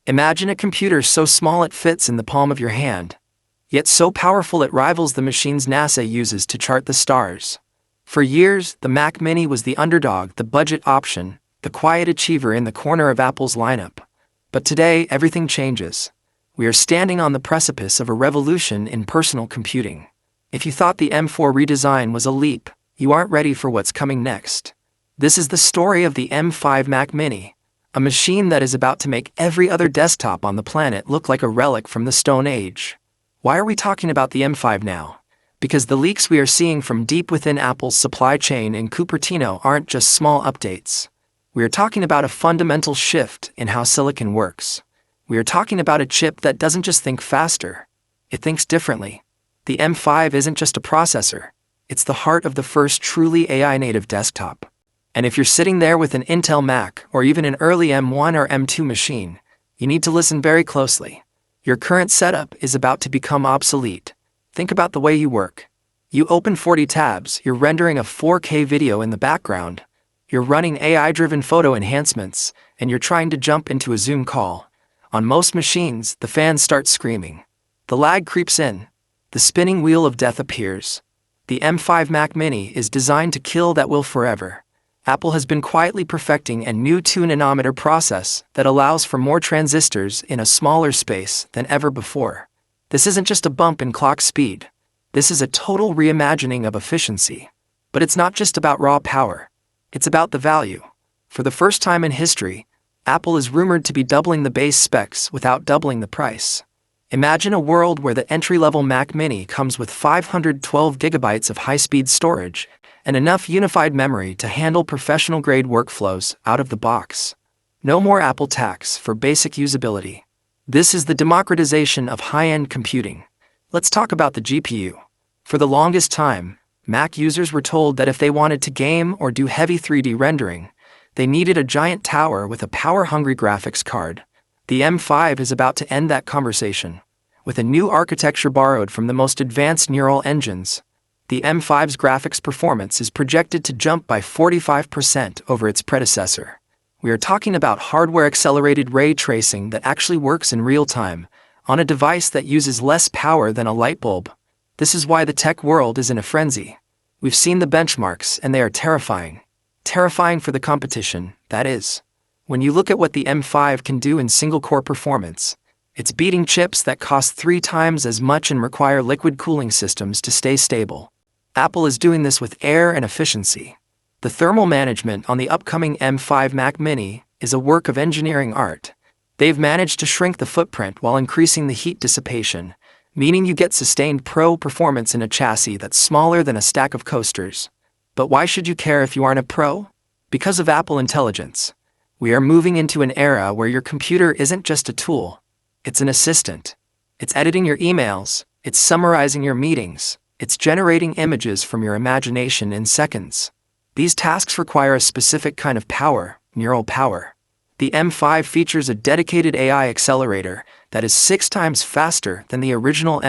Imagine a computer so small it fits in the palm of your hand, yet so powerful it rivals the machines NASA uses to chart the stars. For years, the Mac Mini was the underdog, the budget option, the quiet achiever in the corner of Apple's lineup. But today, everything changes. We are standing on the precipice of a revolution in personal computing. If you thought the M4 redesign was a leap, you aren't ready for what's coming next. This is the story of the M5 Mac Mini, a machine that is about to make every other desktop on the planet look like a relic from the Stone Age. Why are we talking about the M5 now? Because the leaks we are seeing from deep within Apple's supply chain in Cupertino aren't just small updates. We are talking about a fundamental shift in how silicon works. We are talking about a chip that doesn't just think faster, it thinks differently. The M5 isn't just a processor, it's the heart of the first truly AI-native desktop. And if you're sitting there with an Intel Mac or even an early M1 or M2 machine, you need to listen very closely. Your current setup is about to become obsolete. Think about the way you work. You open 40 tabs, you're rendering a 4K video in the background, you're running AI-driven photo enhancements, and you're trying to jump into a Zoom call. On most machines, the fans start screaming. The lag creeps in. The spinning wheel of death appears. The M5 Mac Mini is designed to kill that wheel forever. Apple has been quietly perfecting a new 2-nanometer process that allows for more transistors in a smaller space than ever before. This isn't just a bump in clock speed. This is a total reimagining of efficiency. But it's not just about raw power. It's about the value. For the first time in history, Apple is rumored to be doubling the base specs without doubling the price. Imagine a world where the entry-level Mac Mini comes with 512 gigabytes of high-speed storage and enough unified memory to handle professional-grade workflows out of the box. No more Apple tax for basic usability. This is the democratization of high-end computing. Let's talk about the GPU. For the longest time, Mac users were told that if they wanted to game or do heavy 3D rendering, they needed a giant tower with a power-hungry graphics card. The M5 is about to end that conversation. With a new architecture borrowed from the most advanced neural engines, the M5's graphics performance is projected to jump by 45% over its predecessor. We are talking about hardware-accelerated ray tracing that actually works in real time, on a device that uses less power than a light bulb. This is why the tech world is in a frenzy. We've seen the benchmarks, and they are terrifying. Terrifying for the competition, that is. When you look at what the M5 can do in single-core performance, it's beating chips that cost 3 times as much and require liquid cooling systems to stay stable. Apple is doing this with air and efficiency. The thermal management on the upcoming M5 Mac Mini is a work of engineering art. They've managed to shrink the footprint while increasing the heat dissipation, meaning you get sustained pro performance in a chassis that's smaller than a stack of coasters. But why should you care if you aren't a pro? Because of Apple Intelligence. We are moving into an era where your computer isn't just a tool, it's an assistant. It's editing your emails, it's summarizing your meetings, it's generating images from your imagination in seconds. These tasks require a specific kind of power, neural power. The M5 features a dedicated AI accelerator that is 6 times faster than the original